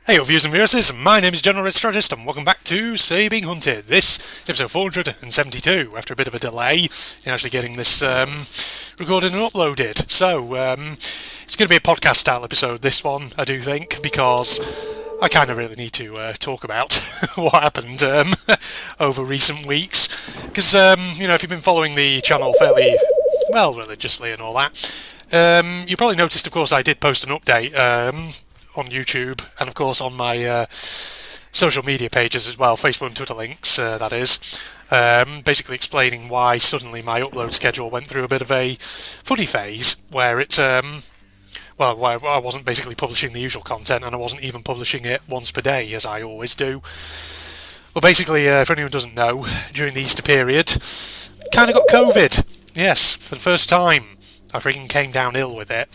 Hey, viewers and viewers, my name is General Red Strategist, and welcome back to Say Being Hunted. This is episode 472, after a bit of a delay in actually getting this recorded and uploaded. So, it's going to be a podcast-style episode, this one, I do think, because I kind of really need to talk about what happened over recent weeks. Because, if you've been following the channel fairly, well, religiously and all that, you probably noticed, of course, I did post an update on YouTube, and of course on my social media pages as well, Facebook and Twitter links, that is, basically explaining why suddenly my upload schedule went through a bit of a funny phase, where it, where I wasn't basically publishing the usual content, and I wasn't even publishing it once per day, as I always do. Well, basically, if anyone doesn't know, during the Easter period, kind of got COVID. Yes, for the first time, I freaking came down ill with it.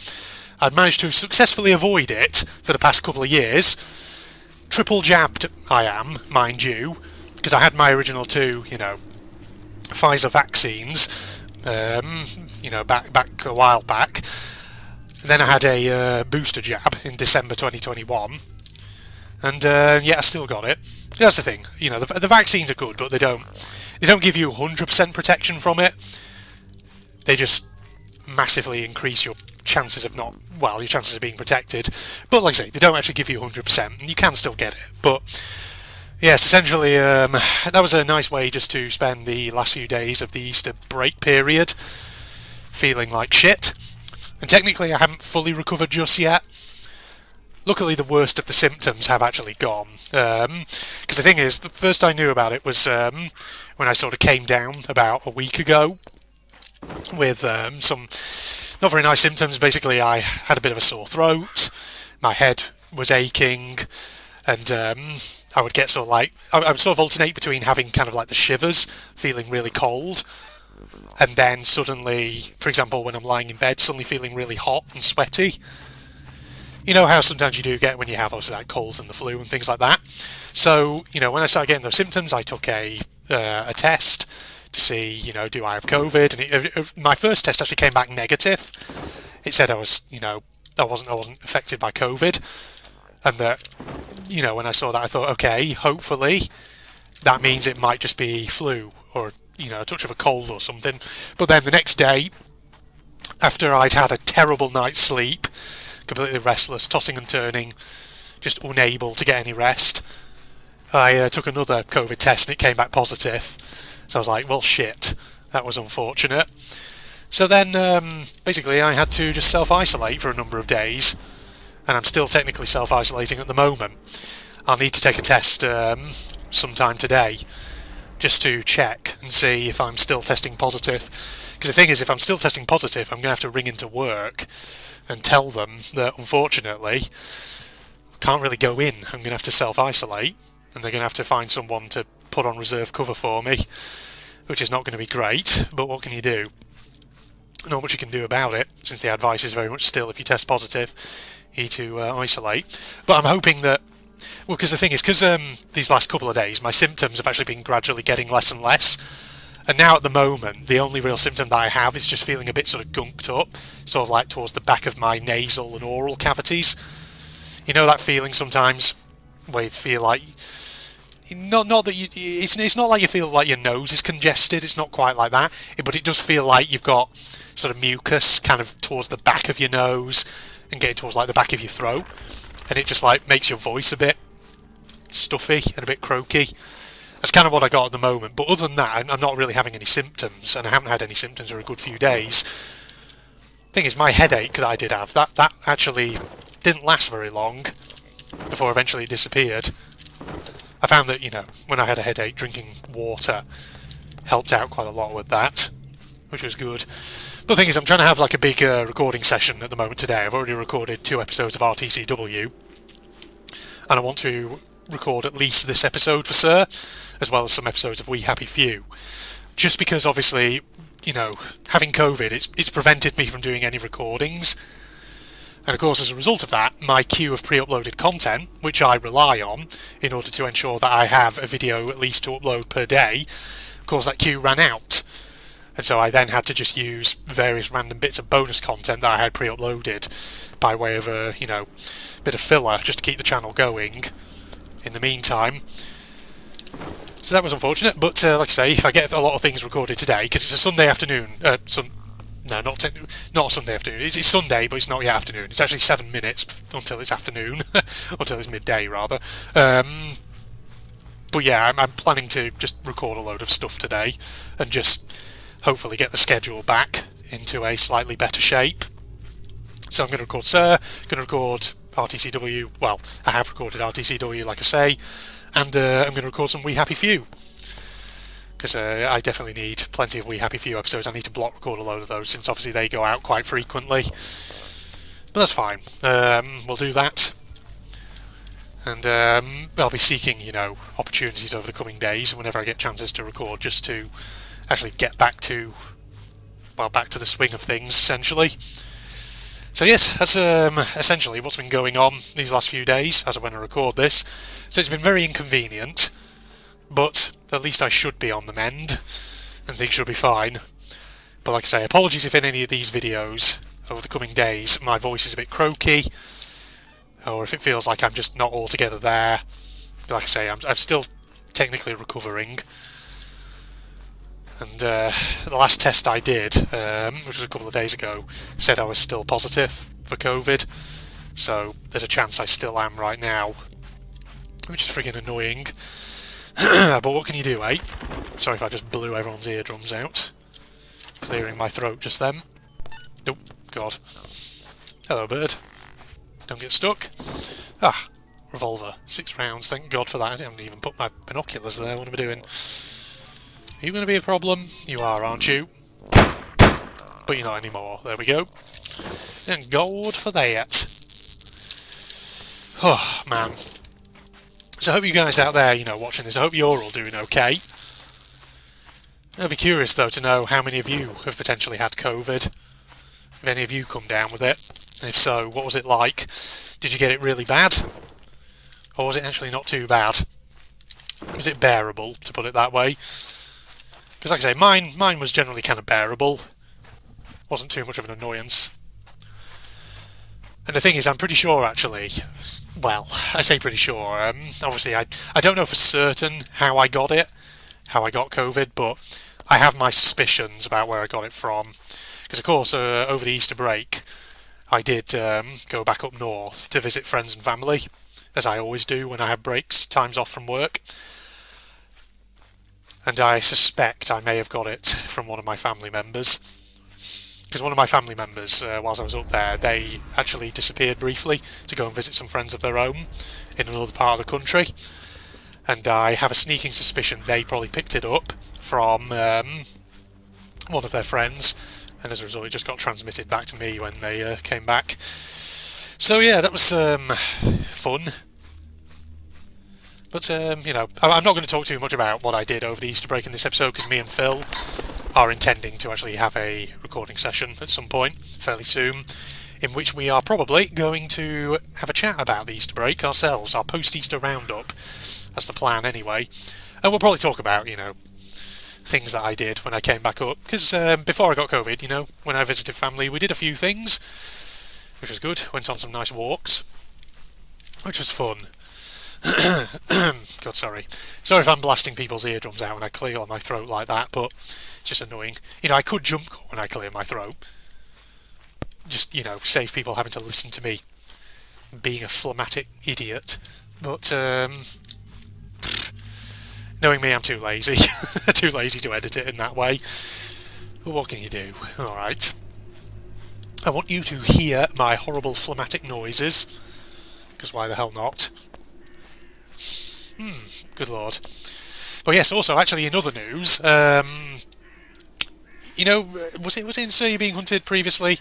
I'd managed to successfully avoid it for the past couple of years. Triple jabbed I am, mind you, because I had my original two, Pfizer vaccines, back a while back. And then I had a booster jab in December 2021, and I still got it. That's the thing, the vaccines are good, but they don't give you 100% protection from it. They just massively increase your chances of your chances of being protected, but like I say, they don't actually give you 100%, and you can still get it. But yes, essentially, that was a nice way just to spend the last few days of the Easter break period feeling like shit. And technically, I haven't fully recovered just yet. Luckily, the worst of the symptoms have actually gone. Because the thing is, the first I knew about it was when I sort of came down about a week ago with some not very nice symptoms. Basically, I had a bit of a sore throat, my head was aching, and I would get I would sort of alternate between having kind of like the shivers, feeling really cold, and then suddenly, for example, when I'm lying in bed, suddenly feeling really hot and sweaty. You know how sometimes you do get when you have obviously like colds and the flu and things like that. So, when I started getting those symptoms, I took a test to see, do I have COVID? And my first test actually came back negative. It said I wasn't affected by COVID, and that, when I saw that, I thought, okay, hopefully that means it might just be flu or a touch of a cold or something. But then the next day, after I'd had a terrible night's sleep, completely restless, tossing and turning, just unable to get any rest, I took another COVID test and it came back positive. So I was like, well, shit, that was unfortunate. So then, basically, I had to just self-isolate for a number of days, and I'm still technically self-isolating at the moment. I'll need to take a test sometime today, just to check and see if I'm still testing positive. Because the thing is, if I'm still testing positive, I'm going to have to ring into work and tell them that, unfortunately, I can't really go in. I'm going to have to self-isolate, and they're going to have to find someone to put on reserve cover for me, which is not going to be great, but what can you do? Not much you can do about it, since the advice is very much still, if you test positive, you need to isolate. But I'm hoping that, because the thing is, because these last couple of days, my symptoms have actually been gradually getting less and less, and now at the moment, the only real symptom that I have is just feeling a bit sort of gunked up, sort of like towards the back of my nasal and oral cavities. You know that feeling sometimes, where you feel like, not that it's not like you feel like your nose is congested, it's not quite like that, but it does feel like you've got sort of mucus kind of towards the back of your nose and getting towards like the back of your throat, and it just like makes your voice a bit stuffy and a bit croaky. That's kind of what I got at the moment, but other than that, I'm not really having any symptoms, and I haven't had any symptoms for a good few days. Thing is, my headache that I did have, that actually didn't last very long before eventually it disappeared. I found that, when I had a headache, drinking water helped out quite a lot with that, which was good. But the thing is, I'm trying to have like a big recording session at the moment today. I've already recorded 2 episodes of RTCW, and I want to record at least this episode for Sir, as well as some episodes of We Happy Few. Just because, obviously, having COVID, it's prevented me from doing any recordings. And of course, as a result of that, my queue of pre-uploaded content, which I rely on in order to ensure that I have a video at least to upload per day, of course that queue ran out. And so I then had to just use various random bits of bonus content that I had pre-uploaded by way of a, bit of filler, just to keep the channel going in the meantime. So that was unfortunate, but like I say, I get a lot of things recorded today, because it's a Sunday afternoon, no, not a Sunday afternoon, it's Sunday, but it's not yet afternoon, it's actually 7 minutes until it's afternoon, until it's midday rather. But yeah, I'm planning to just record a load of stuff today, and just hopefully get the schedule back into a slightly better shape. So I'm going to record Sir, going to record RTCW, well, I have recorded RTCW like I say, and I'm going to record some We Happy Few, because I definitely need plenty of We Happy Few episodes. I need to block record a load of those, since obviously they go out quite frequently, but that's fine. We'll do that, and I'll be seeking, opportunities over the coming days whenever I get chances to record, just to actually get back to the swing of things, essentially. So yes, that's essentially what's been going on these last few days as of when I record this. So it's been very inconvenient, but at least I should be on the mend, and things should be fine. But like I say, apologies if in any of these videos over the coming days my voice is a bit croaky, or if it feels like I'm just not altogether there. But like I say, I'm still technically recovering. And the last test I did, which was a couple of days ago, said I was still positive for COVID. So there's a chance I still am right now, which is friggin' annoying. But what can you do, eh? Sorry if I just blew everyone's eardrums out. Clearing my throat just then. Oh, God. Hello, bird. Don't get stuck. Ah, revolver. 6 rounds, thank God for that. I haven't even put my binoculars there. What am I doing? Are you going to be a problem? You are, aren't you? But you're not anymore. There we go. Thank God for that. Oh, man. So I hope you guys out there, watching this, I hope you're all doing okay. I'd be curious, though, to know how many of you have potentially had COVID. Have any of you come down with it? And if so, what was it like? Did you get it really bad? Or was it actually not too bad? Was it bearable, to put it that way? Because like I say, mine was generally kind of bearable. Wasn't too much of an annoyance. And the thing is, I'm pretty sure actually, well, I say pretty sure, obviously I don't know for certain how I got it, how I got COVID, but I have my suspicions about where I got it from. Because of course, over the Easter break, I did go back up north to visit friends and family, as I always do when I have breaks, times off from work. And I suspect I may have got it from one of my family members. Because one of my family members, whilst I was up there, they actually disappeared briefly to go and visit some friends of their own in another part of the country. And I have a sneaking suspicion they probably picked it up from one of their friends. And as a result, it just got transmitted back to me when they came back. So yeah, that was fun. But, I'm not going to talk too much about what I did over the Easter break in this episode, because me and Phil are intending to actually have a recording session at some point, fairly soon, in which we are probably going to have a chat about the Easter break ourselves, our post-Easter roundup. That's the plan anyway. And we'll probably talk about, things that I did when I came back up, because before I got COVID, when I visited family, we did a few things, which was good. Went on some nice walks, which was fun. God, sorry if I'm blasting people's eardrums out when I clear my throat like that, but it's just annoying. I could jump when I clear my throat, just save people having to listen to me being a phlegmatic idiot, but knowing me, I'm too lazy too lazy to edit it in that way. But what can you do? Alright, I want you to hear my horrible phlegmatic noises, because why the hell not? Good lord. But yes, also, actually, in other news, was it in So You're Being Hunted previously,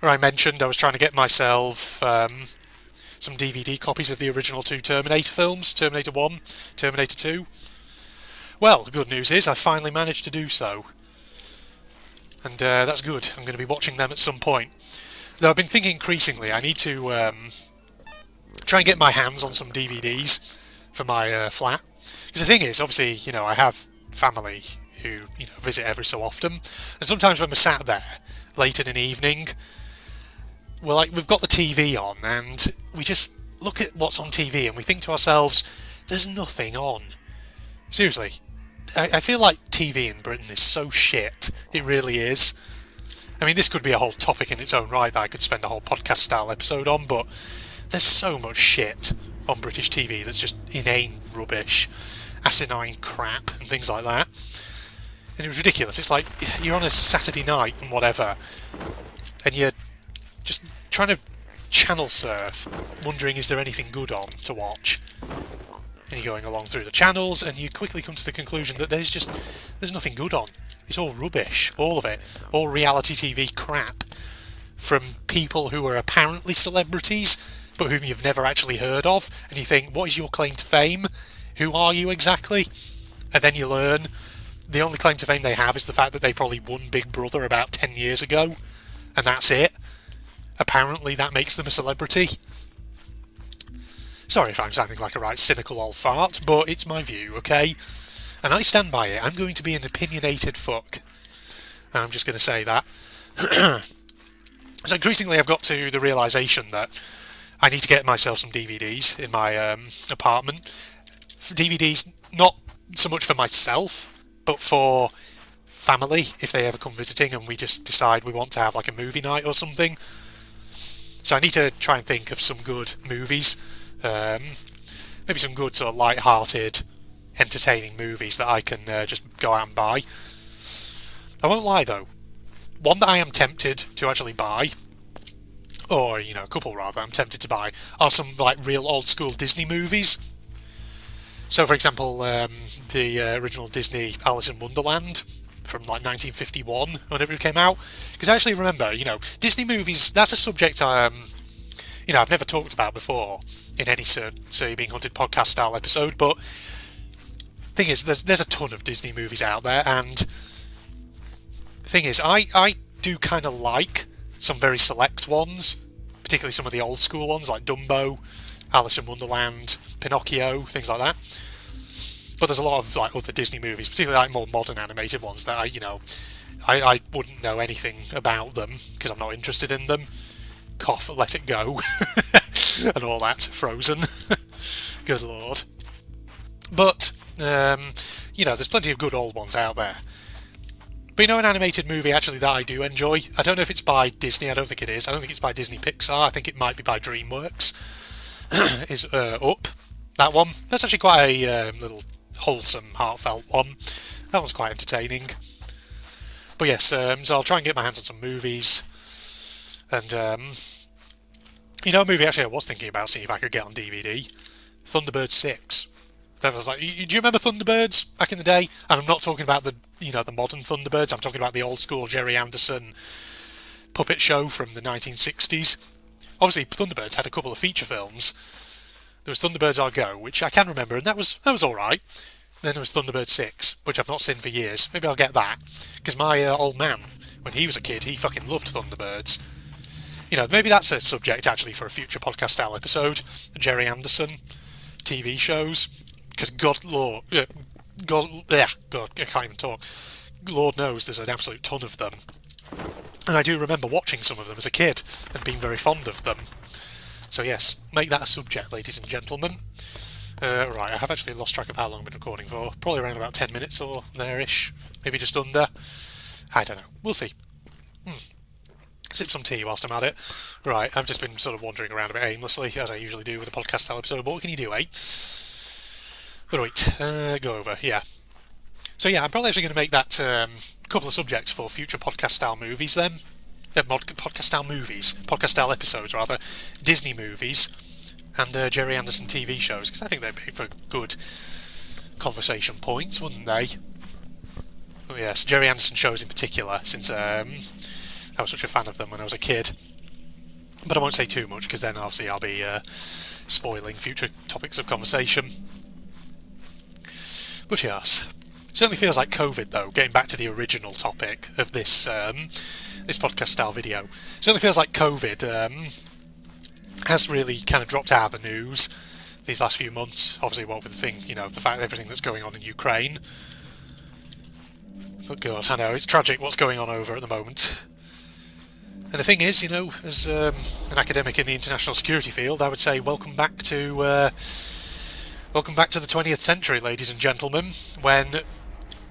where I mentioned I was trying to get myself some DVD copies of the original 2 Terminator films, Terminator 1, Terminator 2? Well, the good news is I finally managed to do so. And that's good. I'm going to be watching them at some point. Though I've been thinking increasingly I need to try and get my hands on some DVDs for my flat. Because the thing is, obviously, I have family who, visit every so often. And sometimes when we're sat there, late in an evening, we've got the TV on, and we just look at what's on TV, and we think to ourselves, "There's nothing on." Seriously, I feel like TV in Britain is so shit. It really is. I mean, this could be a whole topic in its own right that I could spend a whole podcast-style episode on, but there's so much shit on British TV that's just inane rubbish, asinine crap, and things like that. And it was ridiculous. It's like you're on a Saturday night and whatever, and you're just trying to channel surf, wondering is there anything good on to watch. And you're going along through the channels, and you quickly come to the conclusion that there's nothing good on. It's all rubbish, all of it, all reality TV crap from people who are apparently celebrities, but whom you've never actually heard of, and you think, what is your claim to fame? Who are you exactly? And then you learn the only claim to fame they have is the fact that they probably won Big Brother about 10 years ago, and that's it. Apparently that makes them a celebrity. Sorry if I'm sounding like a right cynical old fart, but it's my view, okay? And I stand by it. I'm going to be an opinionated fuck. I'm just going to say that. So increasingly I've got to the realisation that I need to get myself some DVDs in my apartment. DVDs, not so much for myself, but for family, if they ever come visiting and we just decide we want to have like a movie night or something. So I need to try and think of some good movies. Maybe some good sort of light-hearted, entertaining movies that I can just go out and buy. I won't lie though, one that I am tempted to actually buy, or a couple rather, I'm tempted to buy, are some like real old school Disney movies. So for example, the original Disney Alice in Wonderland from like 1951, whenever it came out. Because I actually remember, Disney movies, that's a subject I've never talked about before in any So You're Being Hunted podcast style episode, but thing is, there's a ton of Disney movies out there, and the thing is, I do kind of like some very select ones, particularly some of the old school ones like Dumbo, Alice in Wonderland, Pinocchio, things like that. But there's a lot of like other Disney movies, particularly like more modern animated ones that I wouldn't know anything about them because I'm not interested in them. Cough, Let It Go, and all that. Frozen, good lord. But there's plenty of good old ones out there. But an animated movie actually that I do enjoy. I don't know if it's by Disney. I don't think it is. I don't think it's by Disney Pixar. I think it might be by DreamWorks. Is Up. That one. That's actually quite a little wholesome, heartfelt one. That one's quite entertaining. But yes, so I'll try and get my hands on some movies. And, a movie actually I was thinking about seeing if I could get on DVD. Thunderbirds 6. That was like, do you remember Thunderbirds back in the day? And I'm not talking about the modern Thunderbirds. I'm talking about the old school Jerry Anderson puppet show from the 1960s. Obviously, Thunderbirds had a couple of feature films. There was Thunderbirds Are Go, which I can remember, and that was alright. Then there was Thunderbirds 6, which I've not seen for years. Maybe I'll get that. Because my old man, when he was a kid, he fucking loved Thunderbirds. Maybe that's a subject actually for a future podcast style episode. Jerry Anderson TV shows. Because God, I can't even talk. Lord knows there's an absolute ton of them. And I do remember watching some of them as a kid and being very fond of them. So yes, make that a subject, ladies and gentlemen. Right, I have actually lost track of how long I've been recording for. Probably around about 10 minutes or there-ish. Maybe just under. I don't know. We'll see. Sip some tea whilst I'm at it. Right, I've just been sort of wandering around a bit aimlessly, as I usually do with a podcast style episode, but what can you do, eh? Right, go over, yeah. So yeah, I'm probably actually going to make that couple of subjects for future podcast style movies then. Podcast style movies. Podcast style episodes, rather. Disney movies. And Jerry Anderson TV shows, because I think they'd be for good conversation points, wouldn't they? Oh yes, Jerry Anderson shows in particular, since I was such a fan of them when I was a kid. But I won't say too much, because then obviously I'll be spoiling future topics of conversation. But yes, it certainly feels like COVID though, getting back to the original topic of this this podcast style video. It certainly feels like COVID has really kind of dropped out of the news these last few months. Obviously, with the thing, the fact everything that's going on in Ukraine. But God, I know it's tragic what's going on over at the moment. And the thing is, as an academic in the international security field, I would say welcome back to the 20th century, ladies and gentlemen, when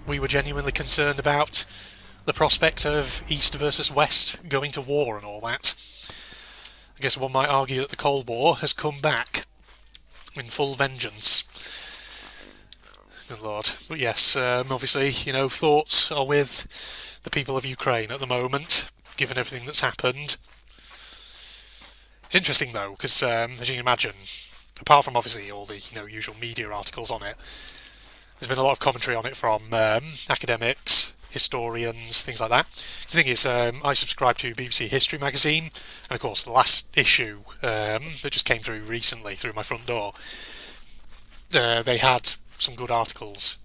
we were genuinely concerned about the prospect of East versus West going to war and all that. I guess one might argue that the Cold War has come back in full vengeance. Good Lord. But yes, obviously, thoughts are with the people of Ukraine at the moment, given everything that's happened. It's interesting though, because as you can imagine, apart from obviously all the usual media articles on it, there's been a lot of commentary on it from academics, historians, things like that. The thing is, I subscribe to BBC History magazine, and of course the last issue that just came through recently through my front door, they had some good articles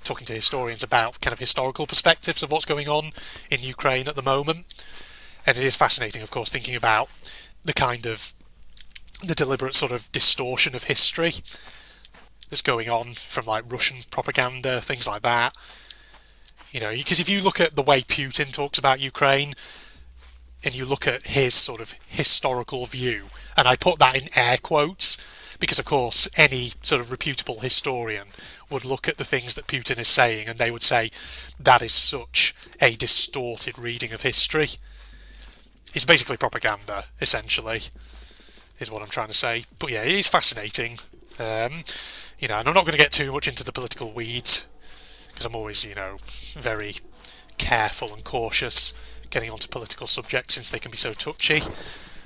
talking to historians about kind of historical perspectives of what's going on in Ukraine at the moment. And it is fascinating, of course, thinking about the deliberate sort of distortion of history that's going on from like Russian propaganda, things like that. Because if you look at the way Putin talks about Ukraine, and you look at his sort of historical view, and I put that in air quotes, because of course any sort of reputable historian would look at the things that Putin is saying and they would say that is such a distorted reading of history. It's basically propaganda, essentially, is what I'm trying to say. But yeah, it is fascinating. And I'm not going to get too much into the political weeds, because I'm always, very careful and cautious getting onto political subjects since they can be so touchy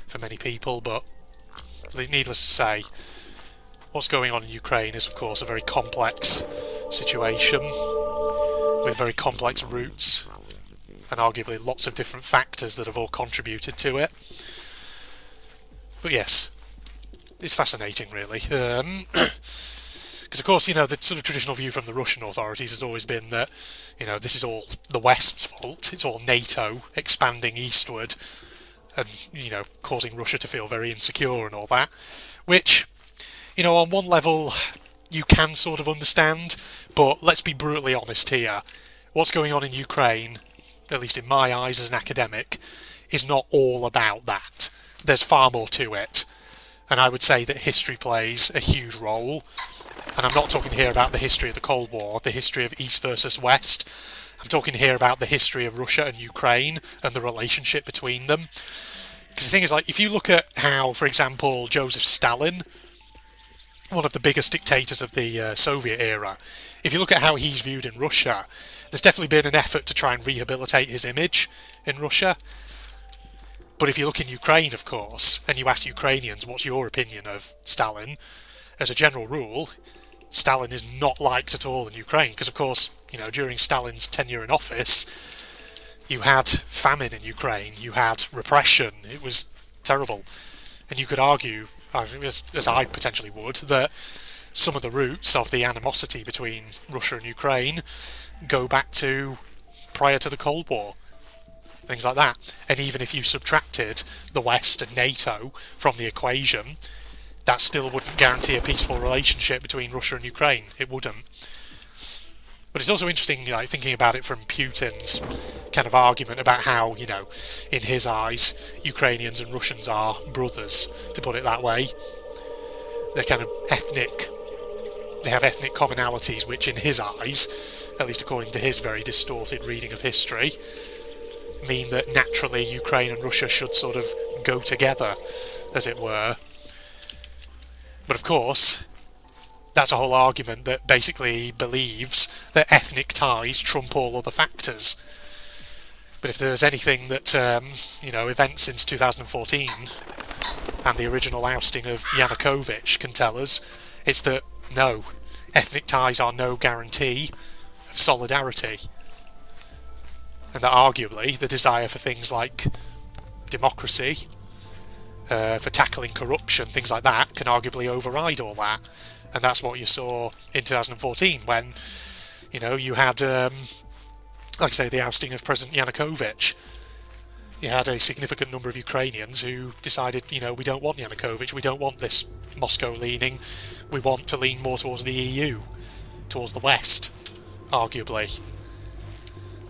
for many people. But needless to say, what's going on in Ukraine is, of course, a very complex situation with very complex roots and arguably lots of different factors that have all contributed to it. But yes, it's fascinating, really. Because, of course, the sort of traditional view from the Russian authorities has always been that, this is all the West's fault. It's all NATO expanding eastward and, causing Russia to feel very insecure and all that. Which, on one level, you can sort of understand, but let's be brutally honest here. What's going on in Ukraine, at least in my eyes as an academic, is not all about that. There's far more to it. And I would say that history plays a huge role. And I'm not talking here about the history of the Cold War, the history of East versus West. I'm talking here about the history of Russia and Ukraine and the relationship between them. Because the thing is, if you look at how, for example, Joseph Stalin, one of the biggest dictators of the Soviet era, if you look at how he's viewed in Russia, there's definitely been an effort to try and rehabilitate his image in Russia. But if you look in Ukraine, of course, and you ask Ukrainians what's your opinion of Stalin, as a general rule, Stalin is not liked at all in Ukraine, because of course, during Stalin's tenure in office, you had famine in Ukraine, you had repression, it was terrible. And you could argue, as I potentially would, that some of the roots of the animosity between Russia and Ukraine go back to prior to the Cold War. Things like that. And even if you subtracted the West and NATO from the equation, that still wouldn't guarantee a peaceful relationship between Russia and Ukraine. It wouldn't. But it's also interesting, thinking about it from Putin's kind of argument about how, in his eyes, Ukrainians and Russians are brothers, to put it that way. They're kind of they have ethnic commonalities, which in his eyes, at least according to his very distorted reading of history, mean that naturally Ukraine and Russia should sort of go together, as it were. But of course, that's a whole argument that basically believes that ethnic ties trump all other factors. But if there's anything that, events since 2014 and the original ousting of Yanukovych can tell us, it's that, no, ethnic ties are no guarantee of solidarity. And that arguably the desire for things like democracy, for tackling corruption, things like that, can arguably override all that. And that's what you saw in 2014 when, you had, like I say, the ousting of President Yanukovych. You had a significant number of Ukrainians who decided, we don't want Yanukovych, we don't want this Moscow leaning, we want to lean more towards the EU, towards the West, arguably.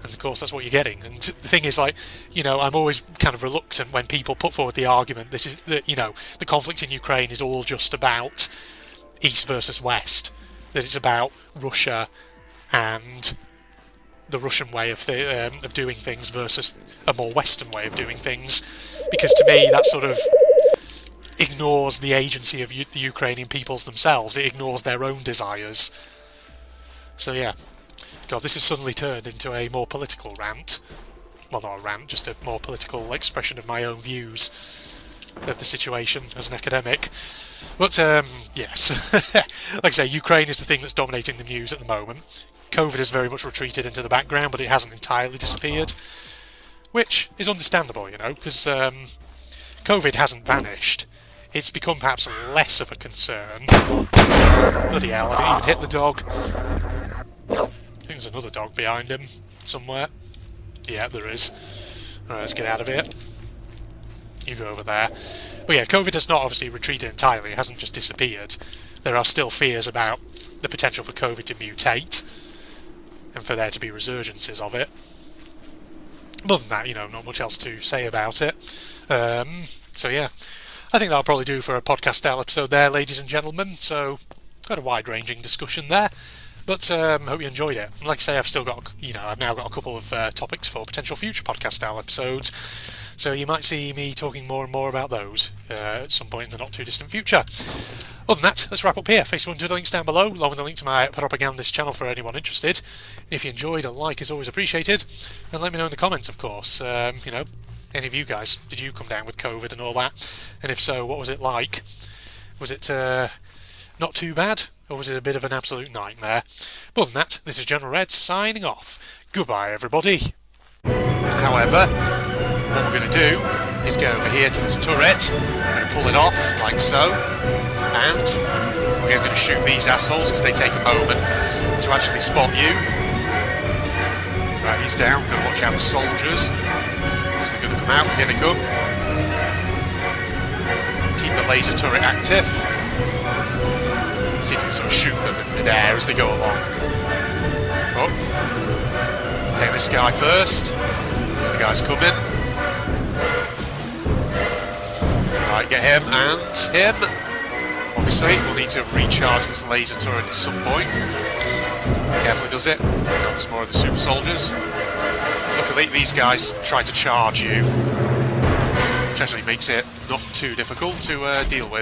And of course, that's what you're getting. And the thing is, like, I'm always kind of reluctant when people put forward the argument this is that the conflict in Ukraine is all just about East versus West. That it's about Russia and the Russian way of doing things versus a more Western way of doing things. Because to me, that sort of ignores the agency of the Ukrainian peoples themselves. It ignores their own desires. So yeah. God, this has suddenly turned into a more political rant. Well, not a rant, just a more political expression of my own views of the situation as an academic. But, yes. Like I say, Ukraine is the thing that's dominating the news at the moment. COVID has very much retreated into the background, but it hasn't entirely disappeared. Which is understandable, because COVID hasn't vanished. It's become perhaps less of a concern. Bloody hell, I didn't even hit the dog. I think there's another dog behind him somewhere. Yeah, there is. Alright, let's get out of here. You go over there. But yeah, COVID has not obviously retreated entirely. It hasn't just disappeared. There are still fears about the potential for COVID to mutate and for there to be resurgences of it. Other than that, not much else to say about it. So yeah, I think that'll probably do for a podcast-style episode there, ladies and gentlemen. So, quite a wide-ranging discussion there. But hope you enjoyed it. Like I say, I've still got, I've now got a couple of topics for potential future podcast-style episodes. So you might see me talking more and more about those at some point in the not-too-distant future. Other than that, let's wrap up here. Facebook and Twitter links down below, along with a link to my propagandist channel for anyone interested. If you enjoyed, a like is always appreciated. And let me know in the comments, of course. Any of you guys, did you come down with COVID and all that? And if so, what was it like? Was it not too bad? Or was it a bit of an absolute nightmare? But other than that, this is General Red signing off. Goodbye, everybody. However, what we're going to do is go over here to this turret. We're going to pull it off, like so. And we're going to shoot these assholes because they take a moment to actually spot you. Right, he's down. We're going to watch out for soldiers. Because they're going to come out. Here they come. Keep the laser turret active. See if we can sort of shoot them in midair as they go along. Oh. Take this guy first. The guy's coming. Right, get him and him. Obviously, we'll need to recharge this laser turret at some point. Carefully does it. Oh, there's more of the super soldiers. Luckily, these guys try to charge you, which actually makes it not too difficult to deal with.